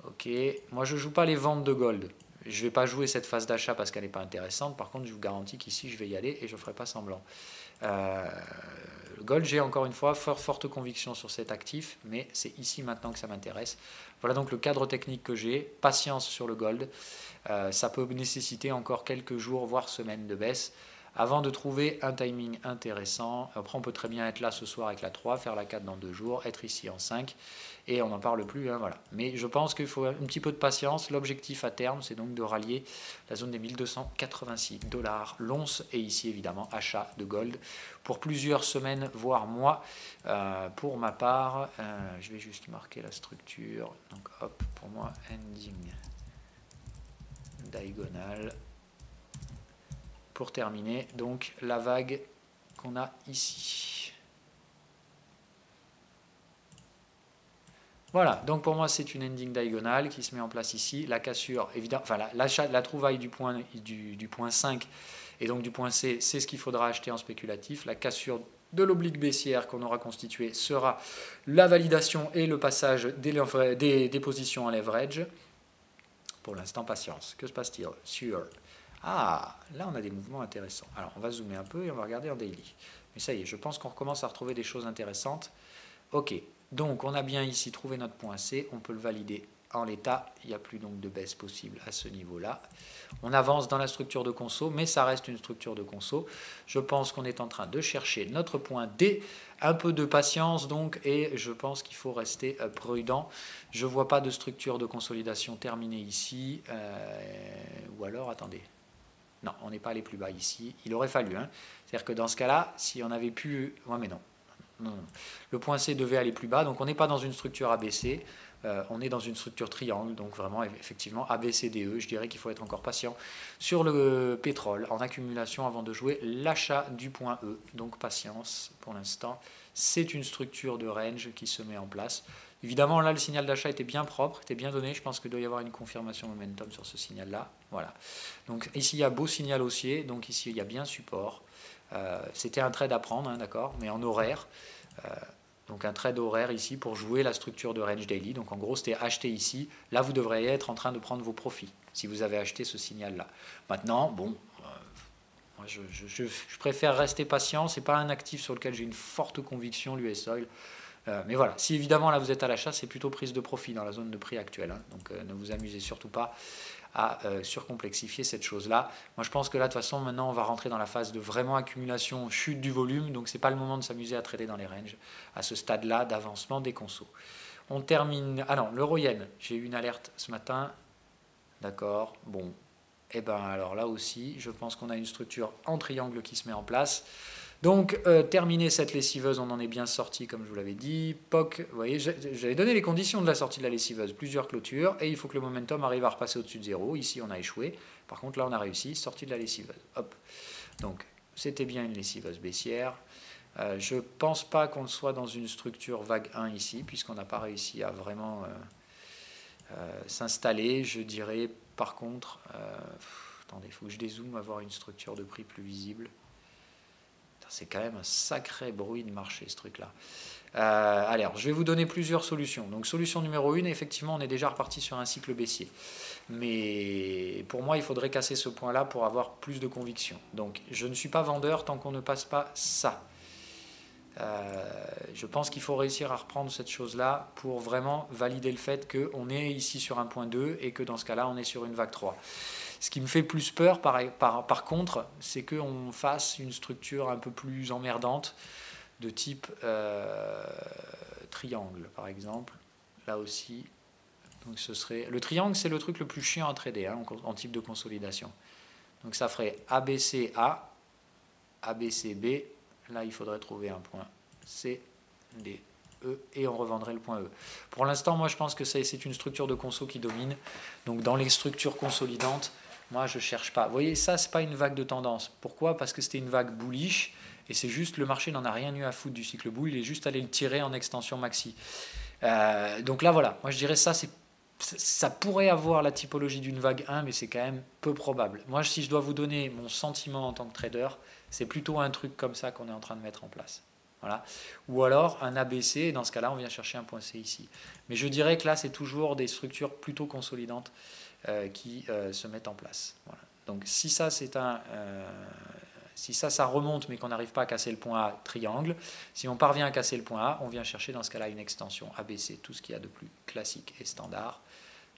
ok. Moi, je joue pas les ventes de gold. Je vais pas jouer cette phase d'achat parce qu'elle n'est pas intéressante. Par contre, je vous garantis qu'ici, je vais y aller et je ne ferai pas semblant. Le gold, j'ai encore une fois forte conviction sur cet actif, mais c'est ici maintenant que ça m'intéresse. Voilà donc le cadre technique que j'ai. Patience sur le gold. Ça peut nécessiter encore quelques jours, voire semaines de baisse, avant de trouver un timing intéressant. Après, on peut très bien être là ce soir avec la 3, faire la 4 dans 2 jours, être ici en 5, et on n'en parle plus. Hein, voilà. Mais je pense qu'il faut un petit peu de patience. L'objectif à terme, c'est donc de rallier la zone des 1286 $ l'once, et ici évidemment achat de gold pour plusieurs semaines, voire mois. Pour ma part, je vais juste marquer la structure. Donc hop, pour moi, ending diagonale. Pour terminer, donc la vague qu'on a ici. Voilà, donc pour moi c'est une ending diagonale qui se met en place ici. La cassure, évidemment, enfin la trouvaille du point 5 et donc du point C, c'est ce qu'il faudra acheter en spéculatif. La cassure de l'oblique baissière qu'on aura constituée sera la validation et le passage des positions en leverage. Pour l'instant, patience. Que se passe-t-il sur... Ah, là on a des mouvements intéressants. Alors on va zoomer un peu et on va regarder en daily. Mais ça y est, je pense qu'on recommence à retrouver des choses intéressantes. Ok, donc on a bien ici trouvé notre point C, on peut le valider en l'état. Il n'y a plus donc de baisse possible à ce niveau-là. On avance dans la structure de conso, mais ça reste une structure de conso. Je pense qu'on est en train de chercher notre point D. Un peu de patience donc, et je pense qu'il faut rester prudent. Je ne vois pas de structure de consolidation terminée ici. Ou alors, attendez. Non, on n'est pas allé plus bas ici. Il aurait fallu. Hein. C'est-à-dire que dans ce cas-là, si on avait pu... Ouais, mais non. Non. Le point C devait aller plus bas. Donc, on n'est pas dans une structure ABC. On est dans une structure triangle. Donc, vraiment, effectivement, ABCDE. Je dirais qu'il faut être encore patient sur le pétrole en accumulation avant de jouer l'achat du point E. Donc, patience pour l'instant. C'est une structure de range qui se met en place. Évidemment, là, le signal d'achat était bien propre, était bien donné. Je pense qu'il doit y avoir une confirmation momentum sur ce signal-là. Voilà. Donc ici, il y a beau signal haussier. Donc ici, il y a bien support. C'était un trade à prendre, hein, d'accord, mais en horaire. Donc un trade horaire ici pour jouer la structure de range daily. Donc en gros, c'était acheter ici. Là, vous devriez être en train de prendre vos profits si vous avez acheté ce signal-là. Maintenant, bon... Moi, je préfère rester patient. Ce n'est pas un actif sur lequel j'ai une forte conviction, l'US Oil. Mais voilà, si évidemment là vous êtes à l'achat, c'est plutôt prise de profit dans la zone de prix actuelle. Hein. Donc ne vous amusez surtout pas à surcomplexifier cette chose-là. Moi je pense que là de toute façon maintenant on va rentrer dans la phase de vraiment accumulation, chute du volume. Donc c'est pas le moment de s'amuser à trader dans les ranges à ce stade-là d'avancement des consos. On termine... Ah non, l'euro-yen, j'ai eu une alerte ce matin. D'accord, bon. Et bien alors là aussi, je pense qu'on a une structure en triangle qui se met en place. Donc, terminer cette lessiveuse, on en est bien sorti, comme je vous l'avais dit. POC, vous voyez, j'avais donné les conditions de la sortie de la lessiveuse, plusieurs clôtures, et il faut que le momentum arrive à repasser au-dessus de 0. Ici, on a échoué. Par contre, là, on a réussi, sortie de la lessiveuse. Hop. Donc, c'était bien une lessiveuse baissière. Je ne pense pas qu'on soit dans une structure vague 1 ici, puisqu'on n'a pas réussi à vraiment s'installer. Je dirais par contre, attendez, il faut que je dézoome, avoir une structure de prix plus visible. C'est quand même un sacré bruit de marché ce truc-là. Alors, je vais vous donner plusieurs solutions. Donc, solution numéro 1, effectivement, on est déjà reparti sur un cycle baissier. Mais pour moi, il faudrait casser ce point-là pour avoir plus de conviction. Donc, je ne suis pas vendeur tant qu'on ne passe pas ça. Je pense qu'il faut réussir à reprendre cette chose-là pour vraiment valider le fait qu'on est ici sur un point 2 et que dans ce cas-là, on est sur une vague 3. Ce qui me fait plus peur, par contre, c'est qu'on fasse une structure un peu plus emmerdante de type triangle, par exemple. Là aussi, donc ce serait... Le triangle, c'est le truc le plus chiant à trader en type de consolidation. Donc ça ferait ABCA, ABCB. Là, il faudrait trouver un point C, D, E, et on revendrait le point E. Pour l'instant, moi, je pense que c'est une structure de conso qui domine. Donc, dans les structures consolidantes, moi, je ne cherche pas. Vous voyez, ça, ce n'est pas une vague de tendance. Pourquoi? Parce que c'était une vague bullish, et c'est juste, le marché n'en a rien eu à foutre du cycle bull, il est juste allé le tirer en extension maxi. Donc là, voilà, moi, je dirais ça pourrait avoir la typologie d'une vague 1, mais c'est quand même peu probable. Moi, si je dois vous donner mon sentiment en tant que trader, c'est plutôt un truc comme ça qu'on est en train de mettre en place. Voilà. Ou alors un ABC, et dans ce cas-là, on vient chercher un point C ici. Mais je dirais que là, c'est toujours des structures plutôt consolidantes qui se mettent en place. Voilà. Donc si ça, ça remonte, mais qu'on n'arrive pas à casser le point A, triangle. Si on parvient à casser le point A, on vient chercher dans ce cas-là une extension ABC, tout ce qu'il y a de plus classique et standard.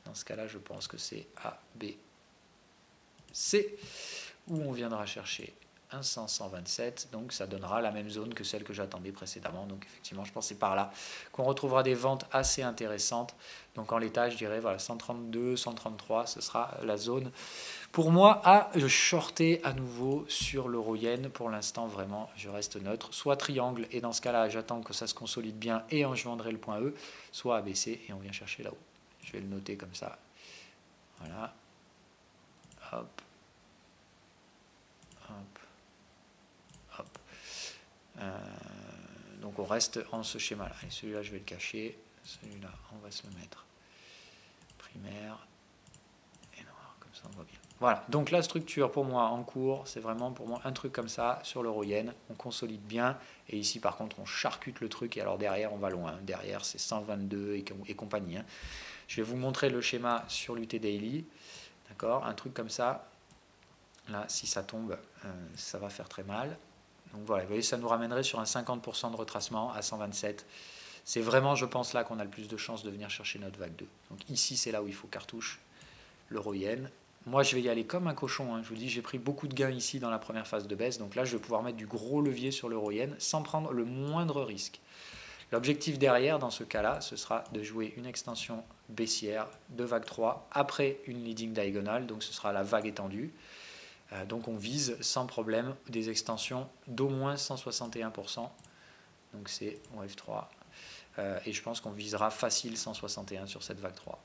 Dans ce cas-là, je pense que c'est ABC, où on viendra chercher un 127, donc ça donnera la même zone que celle que j'attendais précédemment. Donc effectivement, je pense que c'est par là qu'on retrouvera des ventes assez intéressantes. Donc en l'état, je dirais voilà, 132, 133, ce sera la zone pour moi à shorter à nouveau sur l'euro-yen. Pour l'instant, vraiment, je reste neutre. Soit triangle, et dans ce cas-là, j'attends que ça se consolide bien et je vendrai le point E, soit ABC, et on vient chercher là-haut. Je vais le noter comme ça. Voilà. Hop. Hop. Hop. Donc on reste en ce schéma-là. Et celui-là, je vais le cacher. Celui-là, on va se le mettre. Primaire et noir, comme ça on voit bien. Voilà, donc la structure pour moi en cours, c'est vraiment pour moi un truc comme ça sur l'euro-yen. On consolide bien. Et ici, par contre, on charcute le truc. Et alors derrière, on va loin. Derrière, c'est 122 et compagnie. Je vais vous montrer le schéma sur l'UT Daily. D'accord, un truc comme ça. Là, si ça tombe, ça va faire très mal. Donc voilà, vous voyez, ça nous ramènerait sur un 50% de retracement à 127. C'est vraiment, je pense, là qu'on a le plus de chances de venir chercher notre vague 2. Donc ici, c'est là où il faut cartouche l'euro-yen. Moi, je vais y aller comme un cochon. Je vous dis, j'ai pris beaucoup de gains ici dans la première phase de baisse. Donc là, je vais pouvoir mettre du gros levier sur l'euro-yen sans prendre le moindre risque. L'objectif derrière, dans ce cas-là, ce sera de jouer une extension baissière de vague 3 après une leading diagonale. Donc ce sera la vague étendue. Donc on vise sans problème des extensions d'au moins 161%. Donc c'est en F3. Et je pense qu'on visera facile 161 sur cette vague 3.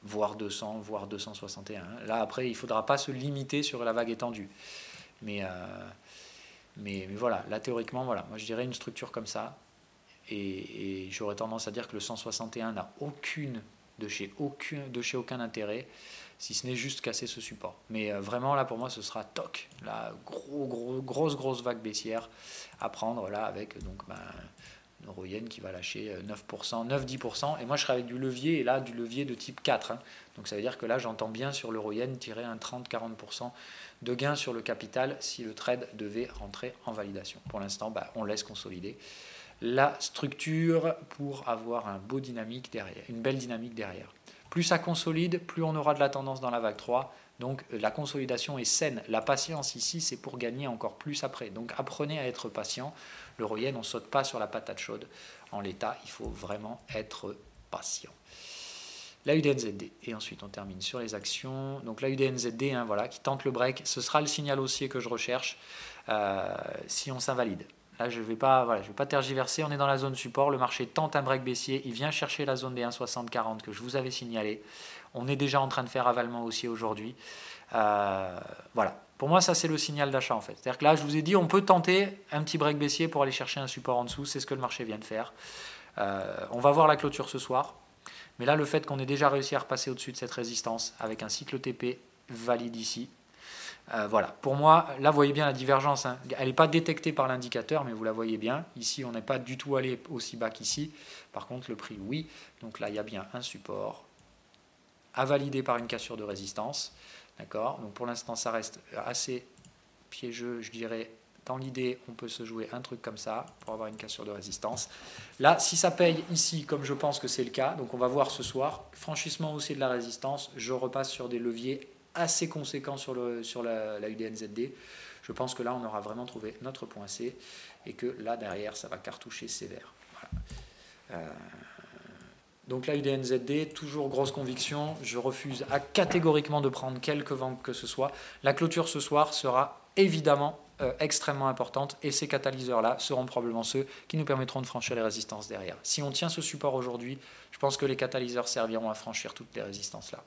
Voire 200, voire 261. Là après, il ne faudra pas se limiter sur la vague étendue. Mais voilà, là théoriquement, voilà. Moi je dirais une structure comme ça. Et j'aurais tendance à dire que le 161 n'a de chez aucun intérêt, si ce n'est juste casser ce support. Mais vraiment, là, pour moi, ce sera toc. La grosse vague baissière à prendre, là, avec donc, une euro-yen qui va lâcher 9%, 9-10%. Et moi, je serai avec du levier, et là, du levier de type 4. Donc, ça veut dire que là, j'entends bien sur l'euro-yen tirer un 30-40% de gain sur le capital si le trade devait rentrer en validation. Pour l'instant, on laisse consolider la structure pour avoir un beau dynamique derrière, une belle dynamique derrière. Plus ça consolide, plus on aura de la tendance dans la vague 3. Donc la consolidation est saine. La patience ici, c'est pour gagner encore plus après. Donc apprenez à être patient. L'euro-yen, on ne saute pas sur la patate chaude. En l'état, il faut vraiment être patient. La UDNZD. Et ensuite, on termine sur les actions. Donc la UDNZD, voilà, qui tente le break. Ce sera le signal haussier que je recherche si on s'invalide. Là, je ne vais pas tergiverser, on est dans la zone support, le marché tente un break baissier, il vient chercher la zone des 1,60-40 que je vous avais signalé. On est déjà en train de faire avalement haussier aujourd'hui. Voilà, Pour moi, ça c'est le signal d'achat en fait. C'est-à-dire que là, je vous ai dit, on peut tenter un petit break baissier pour aller chercher un support en dessous. C'est ce que le marché vient de faire. On va voir la clôture ce soir. Mais là, le fait qu'on ait déjà réussi à repasser au-dessus de cette résistance avec un cycle TP valide ici, voilà. Pour moi, là, vous voyez bien la divergence. Hein. Elle n'est pas détectée par l'indicateur, mais vous la voyez bien. Ici, on n'est pas du tout allé aussi bas qu'ici. Par contre, le prix, oui. Donc là, il y a bien un support à valider par une cassure de résistance. D'accord. Donc pour l'instant, ça reste assez piégeux, je dirais. Dans l'idée, on peut se jouer un truc comme ça pour avoir une cassure de résistance. Là, si ça paye ici, comme je pense que c'est le cas, donc on va voir ce soir, franchissement haussier de la résistance, je repasse sur des leviers assez conséquents sur la UDNZD. Je pense que là, on aura vraiment trouvé notre point C et que là, derrière, ça va cartoucher sévère. Voilà. Donc la UDNZD, toujours grosse conviction, je refuse catégoriquement de prendre quelque vente que ce soit. La clôture ce soir sera évidemment extrêmement importante et ces catalyseurs-là seront probablement ceux qui nous permettront de franchir les résistances derrière. Si on tient ce support aujourd'hui, je pense que les catalyseurs serviront à franchir toutes les résistances-là.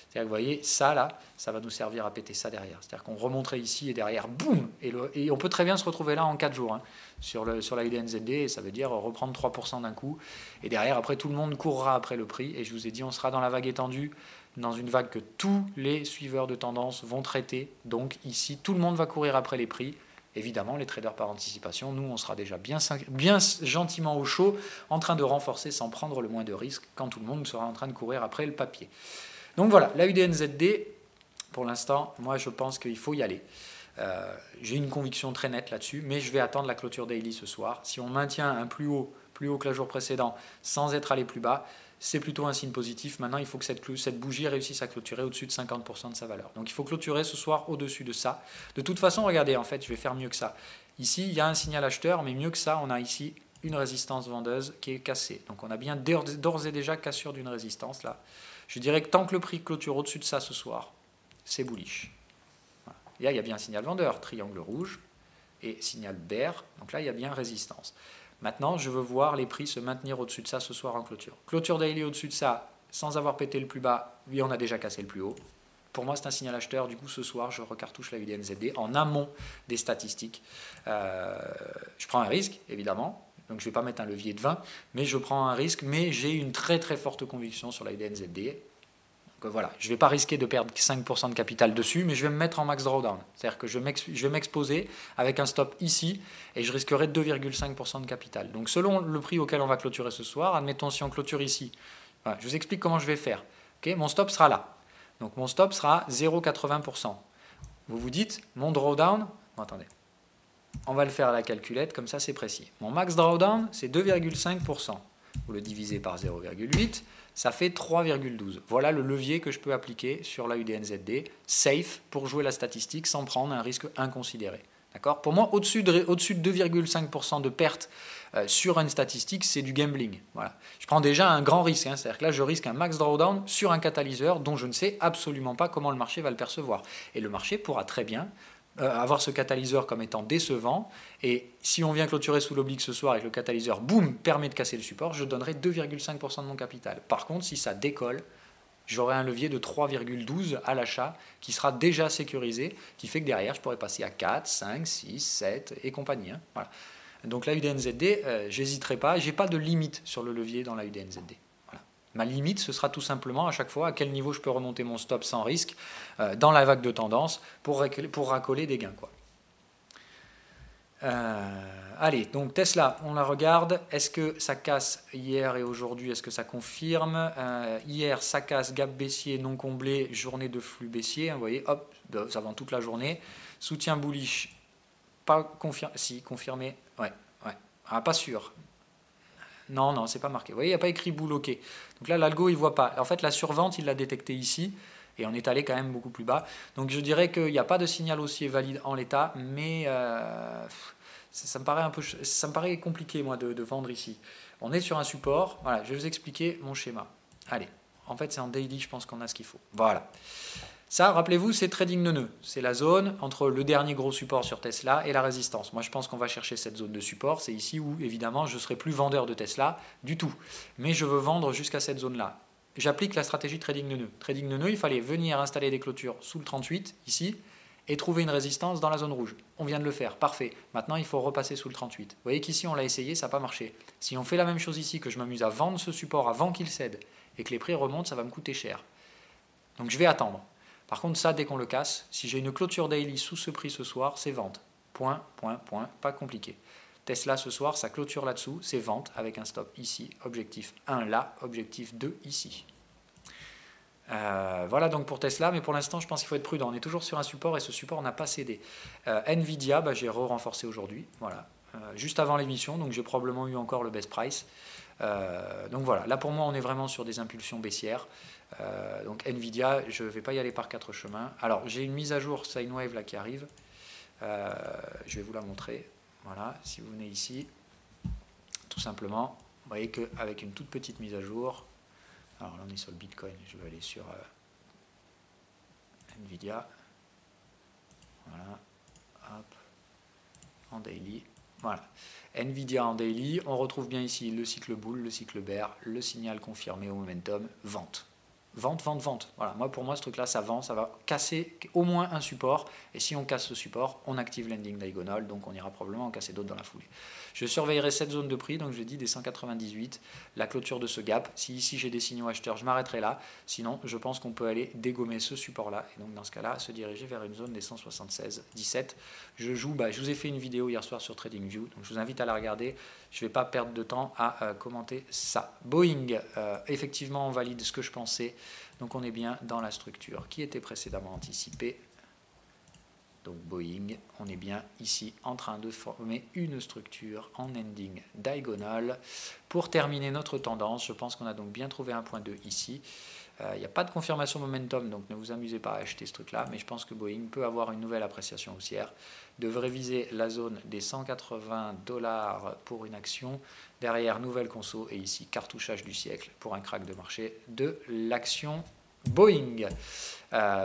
C'est-à-dire que vous voyez, ça là, ça va nous servir à péter ça derrière. C'est-à-dire qu'on remonterait ici et derrière, boum, et on peut très bien se retrouver là en 4 jours hein, sur la UDNZD, et ça veut dire reprendre 3% d'un coup. Et derrière, après, tout le monde courra après le prix. Et je vous ai dit, on sera dans la vague étendue, dans une vague que tous les suiveurs de tendance vont traiter. Donc ici, tout le monde va courir après les prix. Évidemment, les traders par anticipation, nous, on sera déjà bien gentiment au chaud, en train de renforcer sans prendre le moins de risques, quand tout le monde sera en train de courir après le papier. Donc voilà, la UDNZD, pour l'instant, moi je pense qu'il faut y aller. J'ai une conviction très nette là-dessus, mais je vais attendre la clôture daily ce soir. Si on maintient un plus haut que la jour précédent, sans être allé plus bas, c'est plutôt un signe positif. Maintenant, il faut que cette bougie réussisse à clôturer au-dessus de 50% de sa valeur. Donc il faut clôturer ce soir au-dessus de ça. De toute façon, regardez, en fait, je vais faire mieux que ça. Ici, il y a un signal acheteur, mais mieux que ça, on a ici une résistance vendeuse qui est cassée. Donc on a bien d'ores et déjà cassure d'une résistance là. Je dirais que tant que le prix clôture au-dessus de ça ce soir, c'est bullish. Voilà. Et là, il y a bien un signal vendeur, triangle rouge, et signal bear. Donc là, il y a bien résistance. Maintenant, je veux voir les prix se maintenir au-dessus de ça ce soir en clôture. Clôture daily au-dessus de ça, sans avoir pété le plus bas, oui, on a déjà cassé le plus haut. Pour moi, c'est un signal acheteur. Du coup, ce soir, je recartouche la UDNZD en amont des statistiques. Je prends un risque, évidemment. Donc je ne vais pas mettre un levier de 20, mais je prends un risque, mais j'ai une très très forte conviction sur la UDNZD. Donc voilà, je ne vais pas risquer de perdre 5% de capital dessus, mais je vais me mettre en max drawdown. C'est-à-dire que je vais m'exposer avec un stop ici, et je risquerai 2,5% de capital. Donc selon le prix auquel on va clôturer ce soir, admettons si on clôture ici, voilà, je vous explique comment je vais faire. Okay, mon stop sera là. Donc mon stop sera 0,80%. Vous vous dites, mon drawdown, bon, attendez. On va le faire à la calculette, comme ça c'est précis. Mon max drawdown, c'est 2,5%. Vous le divisez par 0,8, ça fait 3,12. Voilà le levier que je peux appliquer sur la UDNZD, safe, pour jouer la statistique sans prendre un risque inconsidéré. D'accord ? Pour moi, au-dessus de 2,5% de perte sur une statistique, c'est du gambling. Voilà. Je prends déjà un grand risque, hein, c'est-à-dire que là, je risque un max drawdown sur un catalyseur dont je ne sais absolument pas comment le marché va le percevoir. Et le marché pourra très bien avoir ce catalyseur comme étant décevant, et si on vient clôturer sous l'oblique ce soir et que le catalyseur, boum, permet de casser le support, je donnerai 2,5% de mon capital. Par contre, si ça décolle, j'aurai un levier de 3,12 à l'achat qui sera déjà sécurisé, qui fait que derrière, je pourrais passer à 4, 5, 6, 7 et compagnie. Hein. Voilà. Donc la UDNZD, j'hésiterai pas, j'ai pas de limite sur le levier dans la UDNZD. Ma limite, ce sera tout simplement à chaque fois à quel niveau je peux remonter mon stop sans risque dans la vague de tendance pour racoler des gains. Quoi. Allez, donc Tesla, on la regarde. Est-ce que ça casse hier et aujourd'hui? Est-ce que ça confirme? Hier, ça casse gap baissier non comblé, journée de flux baissier. Vous voyez, hop, ça vend toute la journée. Soutien bullish, pas confirmé. Si, confirmé. Ouais. Ah, pas sûr. Non, c'est pas marqué. Vous voyez, il n'y a pas écrit bull OK. Donc là, l'algo, il ne voit pas. En fait, la survente, il l'a détecté ici. Et on est allé quand même beaucoup plus bas. Donc je dirais qu'il n'y a pas de signal haussier valide en l'état. Mais ça me paraît compliqué, moi, de vendre ici. On est sur un support. Voilà, je vais vous expliquer mon schéma. Allez, en fait, c'est en daily, je pense qu'on a ce qu'il faut. Voilà. Ça, rappelez-vous, c'est trading de nœuds. C'est la zone entre le dernier gros support sur Tesla et la résistance. Moi, je pense qu'on va chercher cette zone de support. C'est ici où, évidemment, je ne serai plus vendeur de Tesla du tout. Mais je veux vendre jusqu'à cette zone-là. J'applique la stratégie trading de nœuds. Trading de nœuds, il fallait venir installer des clôtures sous le 38, ici, et trouver une résistance dans la zone rouge. On vient de le faire, parfait. Maintenant, il faut repasser sous le 38. Vous voyez qu'ici, on l'a essayé, ça n'a pas marché. Si on fait la même chose ici, que je m'amuse à vendre ce support avant qu'il cède et que les prix remontent, ça va me coûter cher. Donc je vais attendre. Par contre, ça, dès qu'on le casse, si j'ai une clôture daily sous ce prix ce soir, c'est vente. Point, point, point, pas compliqué. Tesla ce soir, ça clôture là-dessous, c'est vente avec un stop ici, objectif 1 là, objectif 2 ici. Voilà donc pour Tesla, mais pour l'instant je pense qu'il faut être prudent. On est toujours sur un support et ce support n'a pas cédé. Nvidia, j'ai renforcé aujourd'hui, voilà, juste avant l'émission, donc j'ai probablement eu encore le best price. Donc voilà, là pour moi on est vraiment sur des impulsions baissières. Donc Nvidia, je ne vais pas y aller par 4 chemins. Alors j'ai une mise à jour sine wave là qui arrive. Je vais vous la montrer. Voilà, si vous venez ici, tout simplement, vous voyez qu'avec une toute petite mise à jour. Alors là on est sur le Bitcoin, je vais aller sur Nvidia, voilà, hop, en daily, voilà, Nvidia en daily, on retrouve bien ici le cycle bull, le cycle bear, le signal confirmé au momentum, vente. Vente, vente, vente. Voilà, pour moi, ce truc-là, ça vend, ça va casser au moins un support. Et si on casse ce support, on active l'ending diagonal, donc on ira probablement en casser d'autres dans la foulée. Je surveillerai cette zone de prix, donc je dis des 198, la clôture de ce gap. Si ici j'ai des signaux acheteurs, je m'arrêterai là. Sinon, je pense qu'on peut aller dégommer ce support-là. Et donc dans ce cas-là, se diriger vers une zone des 176,17. Je joue, je vous ai fait une vidéo hier soir sur TradingView, donc je vous invite à la regarder. Je ne vais pas perdre de temps à commenter ça. Boeing, effectivement, on valide ce que je pensais. Donc on est bien dans la structure qui était précédemment anticipée. Donc Boeing, on est bien ici en train de former une structure en ending diagonal. Pour terminer notre tendance, je pense qu'on a donc bien trouvé un point 2 ici. Il n'y a pas de confirmation momentum, donc ne vous amusez pas à acheter ce truc-là, mais je pense que Boeing peut avoir une nouvelle appréciation haussière, devrait viser la zone des 180 $ pour une action, derrière nouvelle conso, et ici cartouchage du siècle pour un crack de marché de l'action Boeing.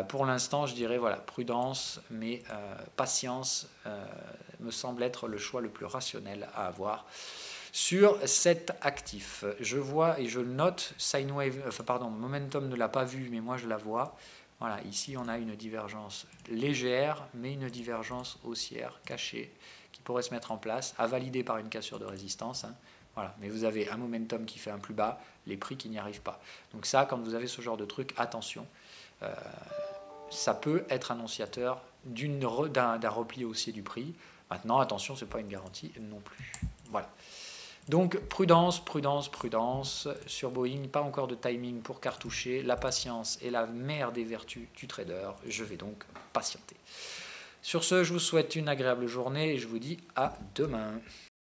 Pour l'instant, je dirais voilà, prudence, mais patience me semble être le choix le plus rationnel à avoir. Sur cet actif, je vois et je le note, sine wave, momentum ne l'a pas vu, mais moi je la vois. Voilà, ici on a une divergence légère, mais une divergence haussière cachée qui pourrait se mettre en place, à valider par une cassure de résistance. Voilà, mais vous avez un momentum qui fait un plus bas, les prix qui n'y arrivent pas. Donc ça, quand vous avez ce genre de truc, attention, ça peut être annonciateur d'un repli haussier du prix. Maintenant, attention, ce n'est pas une garantie non plus. Voilà. Donc prudence, prudence, prudence. Sur Boeing, pas encore de timing pour cartoucher. La patience est la mère des vertus du trader. Je vais donc patienter. Sur ce, je vous souhaite une agréable journée et je vous dis à demain.